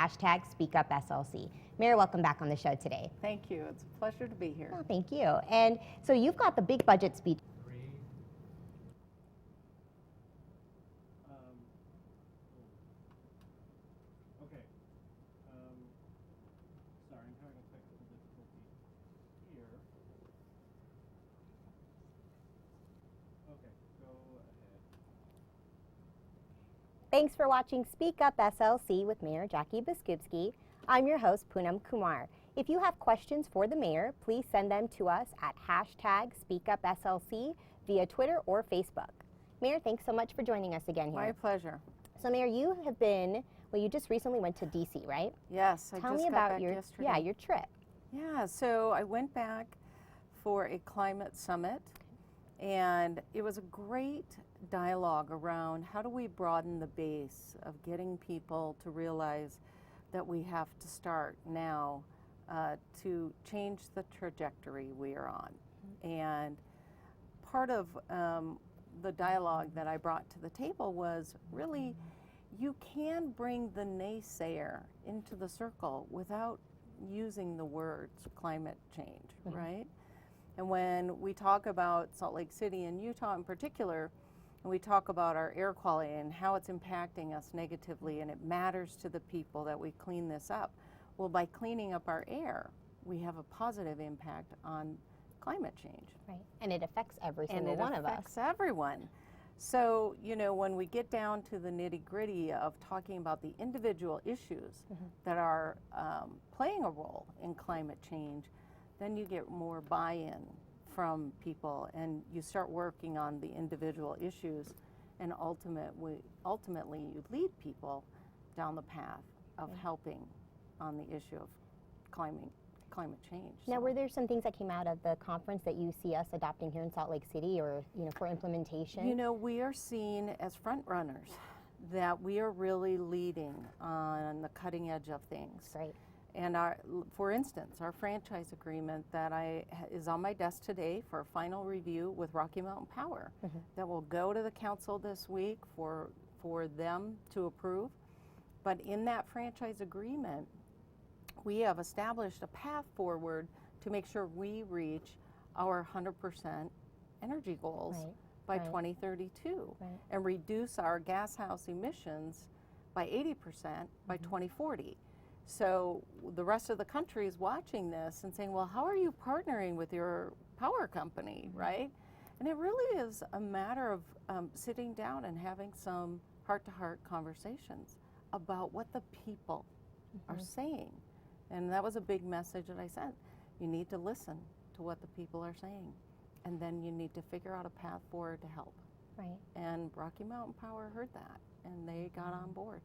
#SpeakUpSLC. Mayor, welcome back on the show today. Thank you. It's a pleasure to be here. Oh, thank you. And so you've got the big budget speech. Sorry, I'm having a technical difficulty here. Okay, go ahead. Thanks for watching Speak Up SLC with Mayor Jackie Biskupski. I'm your host, Poonam Kumar. If you have questions for the mayor, please send them to us at #SpeakUpSLC via Twitter or Facebook. Mayor, thanks so much for joining us again here. My pleasure. So Mayor, you have been, well, you just recently went to DC, right? Yes, Tell I me just got about back your yesterday. your trip. Yeah, so I went back for a climate summit, and it was a great dialogue around how do we broaden the base of getting people to realize that we have to start now to change the trajectory we are on. And part of the dialogue that I brought to the table was really, you can bring the naysayer into the circle without using the words climate change, right? And when we talk about Salt Lake City and Utah in particular, and we talk about our air quality and how it's impacting us negatively, and it matters to the people that we clean this up. Well, by cleaning up our air, we have a positive impact on climate change. Right, and it affects every single one of us. And it affects everyone. So, you know, when we get down to the nitty-gritty of talking about the individual issues that are playing a role in climate change, then you get more buy-in from people, and you start working on the individual issues, and ultimately you lead people down the path of helping on the issue of climate change. Now, So, were there some things that came out of the conference that you see us adopting here in Salt Lake City, or for implementation? you know, we are seen as front runners, that we are really leading on the cutting edge of things. Right. And for instance, our franchise agreement that is on my desk today for a final review with Rocky Mountain Power, that will go to the council this week for them to approve. But in that franchise agreement, we have established a path forward to make sure we reach our 100% energy goals by 2032 and reduce our gas house emissions by 80% by 2040. So the rest of the country is watching this and saying, well, how are you partnering with your power company, right? And it really is a matter of sitting down and having some heart-to-heart conversations about what the people are saying. And that was a big message that I sent. You need to listen to what the people are saying, and then you need to figure out a path forward to help. Right. And Rocky Mountain Power heard that, and they got on board.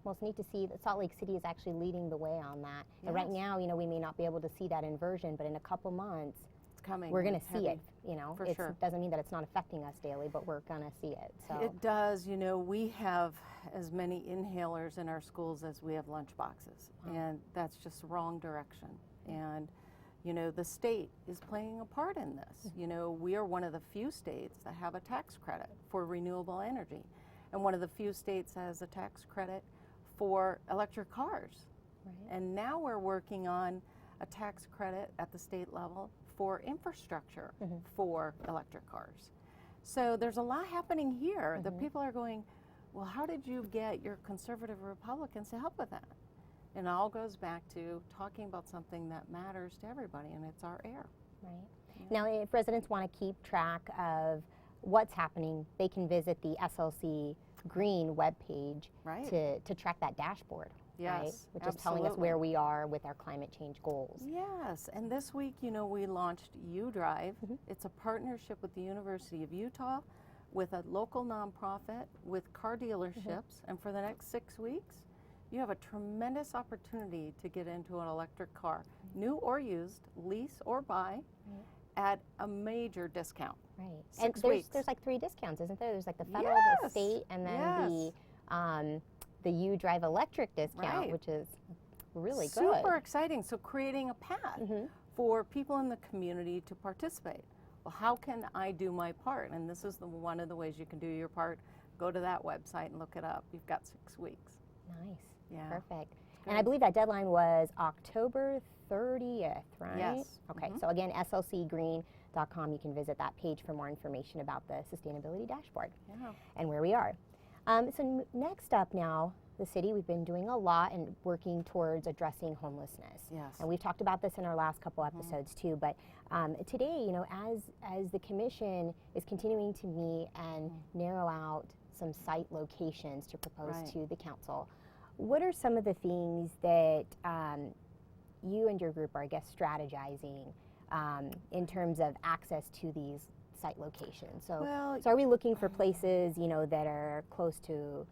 Well, it's neat to see that Salt Lake City is actually leading the way on that. And right Yes. now, we may not be able to see that inversion, but in a couple months, It's coming. we're going It's to see it. heavy. For It sure. doesn't mean that it's not affecting us daily, but we're going to see it. So It does. You know, we have as many inhalers in our schools as we have lunch boxes, and that's just the wrong direction. And, you know, the state is playing a part in this. You know, we are one of the few states that have a tax credit for renewable energy, and one of the few states that has a tax credit for electric cars. And now we're working on a tax credit at the state level for infrastructure for electric cars. So there's a lot happening here. The people are going, well, how did you get your conservative Republicans to help with that? And it all goes back to talking about something that matters to everybody, and it's our air. Right. Now, if residents want to keep track of what's happening, they can visit the SLC Green webpage to track that dashboard. Yes, right? Which is telling us where we are with our climate change goals. Yes, and this week, you know, we launched U-Drive. It's a partnership with the University of Utah, with a local nonprofit, with car dealerships, and for the next 6 weeks, you have a tremendous opportunity to get into an electric car, new or used, lease or buy, at a major discount. Right. 6 and weeks. there's like 3 discounts, isn't there? There's like the federal, the state, and then the U-Drive electric discount, which is really good. Super exciting. So creating a path for people in the community to participate. Well, how can I do my part? And this is one of the ways you can do your part. Go to that website and look it up. You've got 6 weeks. Nice. Yeah. Perfect. And I believe that deadline was October 30th, right? Yes. Okay, so again, slcgreen.com, you can visit that page for more information about the sustainability dashboard Yeah. and where we are. Next up now, the city, we've been doing a lot and working towards addressing homelessness. Yes. And we've talked about this in our last couple episodes too, but today, you know, as the commission is continuing to meet and narrow out some site locations to propose Right. to the council, what are some of the things that you and your group are, I guess, strategizing in terms of access to these site locations? So are we looking for places, you know, that are close to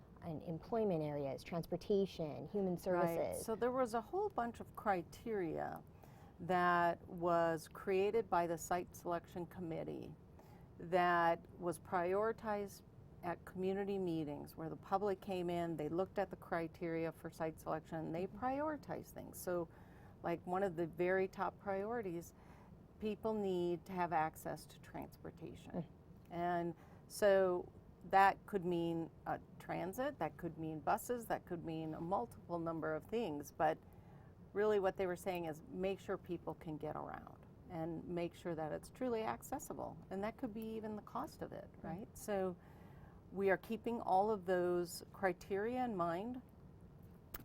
employment areas, transportation, human services? Right. So there was a whole bunch of criteria that was created by the site selection committee that was prioritized at community meetings where the public came in, they looked at the criteria for site selection, and they prioritized things. So like one of the very top priorities, people need to have access to transportation. And so that could mean transit, that could mean buses, that could mean a multiple number of things, but really what they were saying is make sure people can get around and make sure that it's truly accessible, and that could be even the cost of it, right? So we are keeping all of those criteria in mind,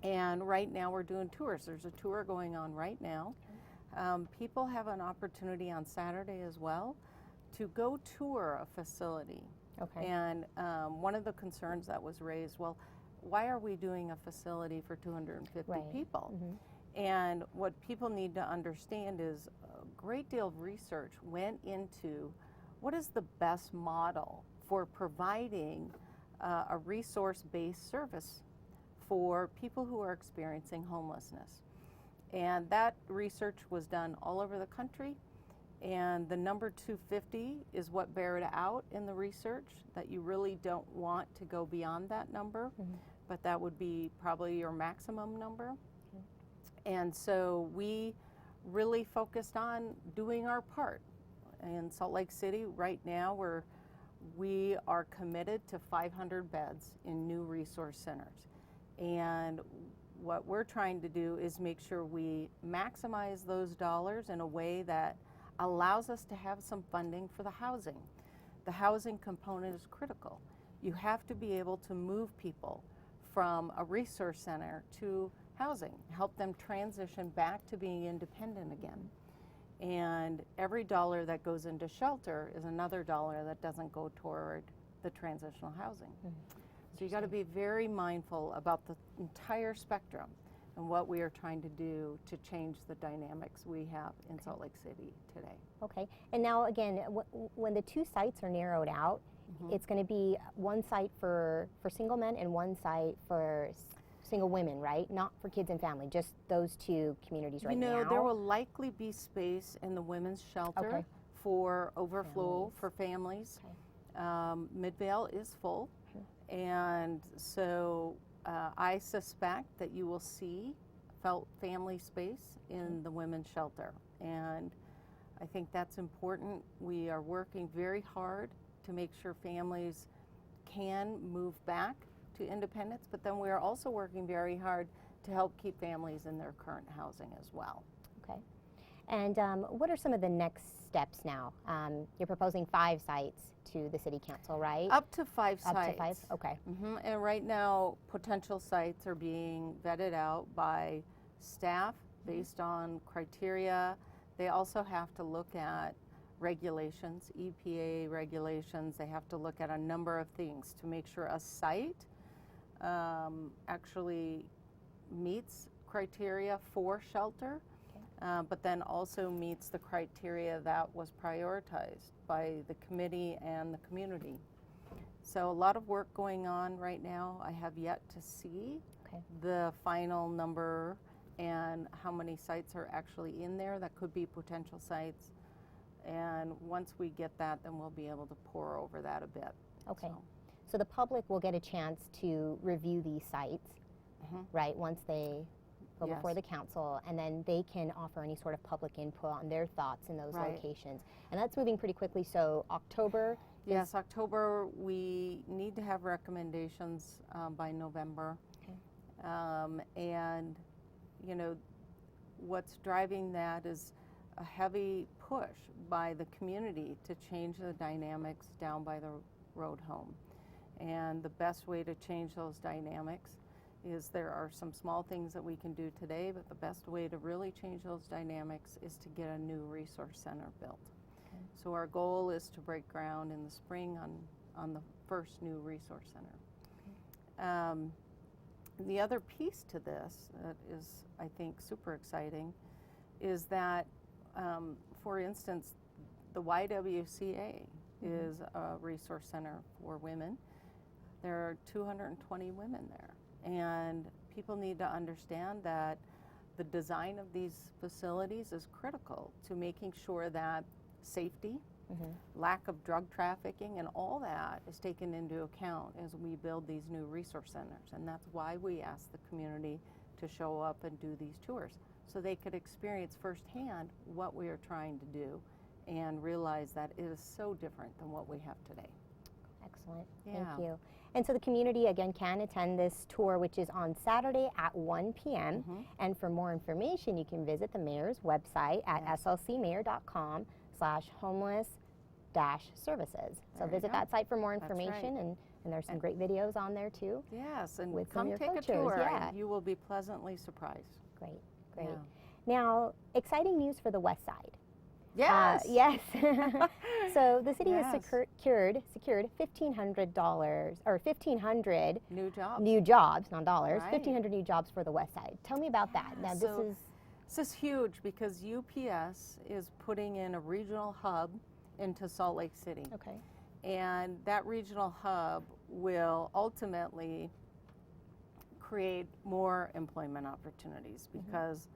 and right now we're doing tours. There's a tour going on right now. People have an opportunity on Saturday as well to go tour a facility. Okay. And one of the concerns that was raised, well, why are we doing a facility for 250 Right. people? And what people need to understand is a great deal of research went into what is the best model for providing a resource-based service for people who are experiencing homelessness. And that research was done all over the country, and the number 250 is what bared out in the research, that you really don't want to go beyond that number, but that would be probably your maximum number. And so we really focused on doing our part. In Salt Lake City right now, we are committed to 500 beds in new resource centers. And what we're trying to do is make sure we maximize those dollars in a way that allows us to have some funding for the housing. The housing component is critical. You have to be able to move people from a resource center to housing, help them transition back to being independent again. And every dollar that goes into shelter is another dollar that doesn't go toward the transitional housing. So you got to be very mindful about the entire spectrum and what we are trying to do to change the dynamics we have in Salt Lake City today. Okay. And now again, when the two sites are narrowed out, it's going to be one site for single men and one site for single women, right? Not for kids and family, just those two communities right now. You know, there will likely be space in the women's shelter for overflow for families. Midvale is full, and so I suspect that you will see family space in the women's shelter, and I think that's important. We are working very hard to make sure families can move back to independence, but then we are also working very hard to help keep families in their current housing as well. Okay. And what are some of the next steps now? You're proposing 5 sites to the city council, right? Up to 5 sites. Up to 5, okay. And right now, potential sites are being vetted out by staff based on criteria. They also have to look at regulations, EPA regulations. They have to look at a number of things to make sure a site actually meets criteria for shelter, but then also meets the criteria that was prioritized by the committee and the community. So a lot of work going on right now. I have yet to see the final number and how many sites are actually in there that could be potential sites. And once we get that, then we'll be able to pour over that a bit. Okay. So the public will get a chance to review these sites, right, once they go before the council, and then they can offer any sort of public input on their thoughts in those locations. And that's moving pretty quickly, so October? Yes, October. We need to have recommendations by November. And you know, what's driving that is a heavy push by the community to change the dynamics down by the road home. And the best way to change those dynamics is there are some small things that we can do today, but the best way to really change those dynamics is to get a new resource center built. Okay. So our goal is to break ground in the spring on the first new resource center. Okay. The other piece to this that is, I think, super exciting is that, for instance, the YWCA is a resource center for women. There are 220 women there, and people need to understand that the design of these facilities is critical to making sure that safety, lack of drug trafficking, and all that is taken into account as we build these new resource centers. And that's why we ask the community to show up and do these tours, so they could experience firsthand what we are trying to do and realize that it is so different than what we have today. Excellent. Yeah. Thank you. And so the community, again, can attend this tour, which is on Saturday at 1 p.m. And for more information, you can visit the mayor's website at slcmayor.com/homeless-services. So visit that site for more information, and there's some great videos on there too. Yes, and with come take coaches. a tour. Yeah. You will be pleasantly surprised. Great, great. Yeah. Now, exciting news for the West Side. Yes. Yes. So the city has secured $1,500 or 1,500 new jobs, not dollars. Right. 1,500 new jobs for the West Side. Tell me about that. Now, this is huge because UPS is putting in a regional hub into Salt Lake City. Okay. And that regional hub will ultimately create more employment opportunities because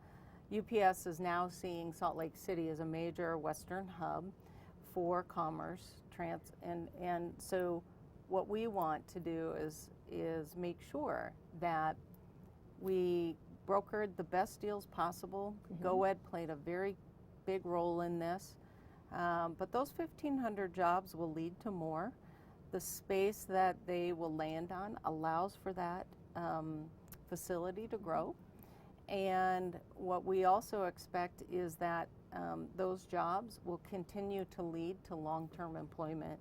UPS is now seeing Salt Lake City as a major Western hub for commerce, and so what we want to do is make sure that we brokered the best deals possible. GoEd played a very big role in this, but those 1,500 jobs will lead to more. The space that they will land on allows for that facility to grow. And what we also expect is that those jobs will continue to lead to long-term employment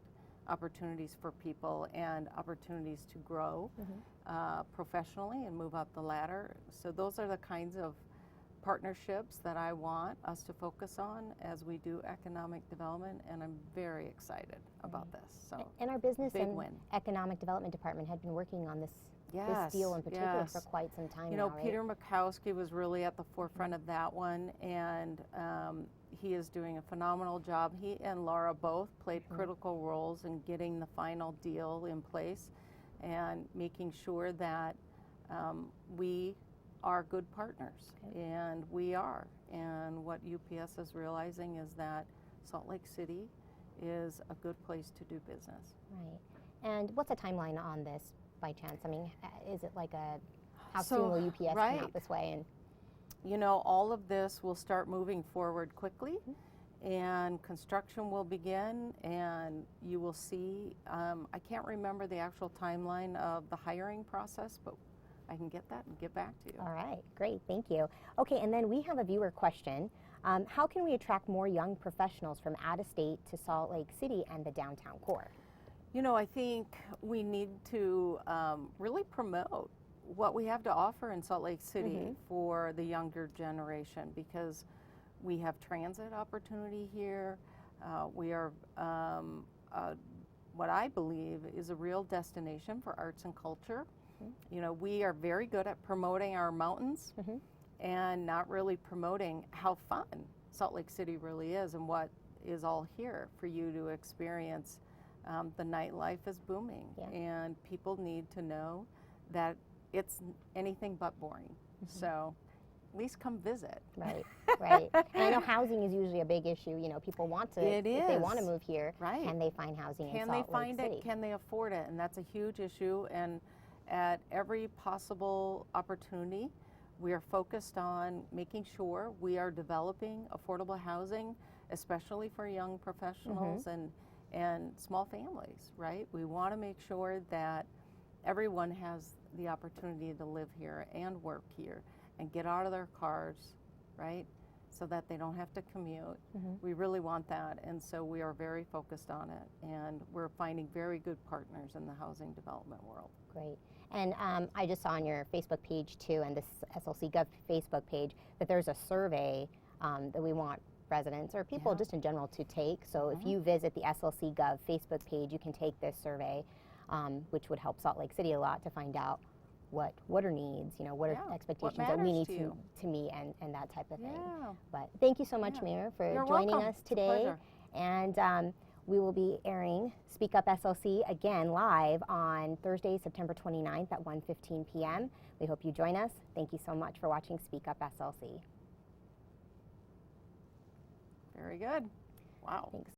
opportunities for people and opportunities to grow professionally and move up the ladder. So those are the kinds of partnerships that I want us to focus on as we do economic development, and I'm very excited about this. So, and our business and win. Economic Development Department had been working on this deal in particular for quite some time now, right? Peter Mikowski was really at the forefront of that one, and he is doing a phenomenal job. He and Laura both played critical roles in getting the final deal in place and making sure that we are good partners, and we are. And what UPS is realizing is that Salt Lake City is a good place to do business. Right. And what's a timeline on this, by chance? I mean, is it like how soon will UPS come out this way? And you know, all of this will start moving forward quickly, and construction will begin, and you will see, I can't remember the actual timeline of the hiring process, but I can get that and get back to you. All right, great, thank you. Okay, and then we have a viewer question. How can we attract more young professionals from out of state to Salt Lake City and the downtown core? You know, I think we need to really promote what we have to offer in Salt Lake City for the younger generation, because we have transit opportunity here. We are what I believe is a real destination for arts and culture. You know, we are very good at promoting our mountains and not really promoting how fun Salt Lake City really is and what is all here for you to experience. The nightlife is booming, and people need to know that it's anything but boring. So at least come visit. Right, right. And I know housing is usually a big issue. You know, people want to, if they want to move here, can they find housing in Salt Lake City? Can they find it? Can they afford it? And that's a huge issue. And at every possible opportunity, we are focused on making sure we are developing affordable housing, especially for young professionals and small families, right? We want to make sure that everyone has the opportunity to live here and work here and get out of their cars, right? So that they don't have to commute. We really want that, and so we are very focused on it, and we're finding very good partners in the housing development world. Great. And I just saw on your Facebook page too, and this SLC Gov Facebook page, that there's a survey that we want residents or people just in general to take. So if you visit the SLC Gov Facebook page, you can take this survey, which would help Salt Lake City a lot to find out what are needs, you know, what are expectations that we need to meet and that type of thing. But thank you so much, Mayor, for joining us today. And we will be airing Speak Up SLC again live on Thursday, September 29th at 1:15 p.m. We hope you join us. Thank you so much for watching Speak Up SLC. Very good. Wow. Thanks.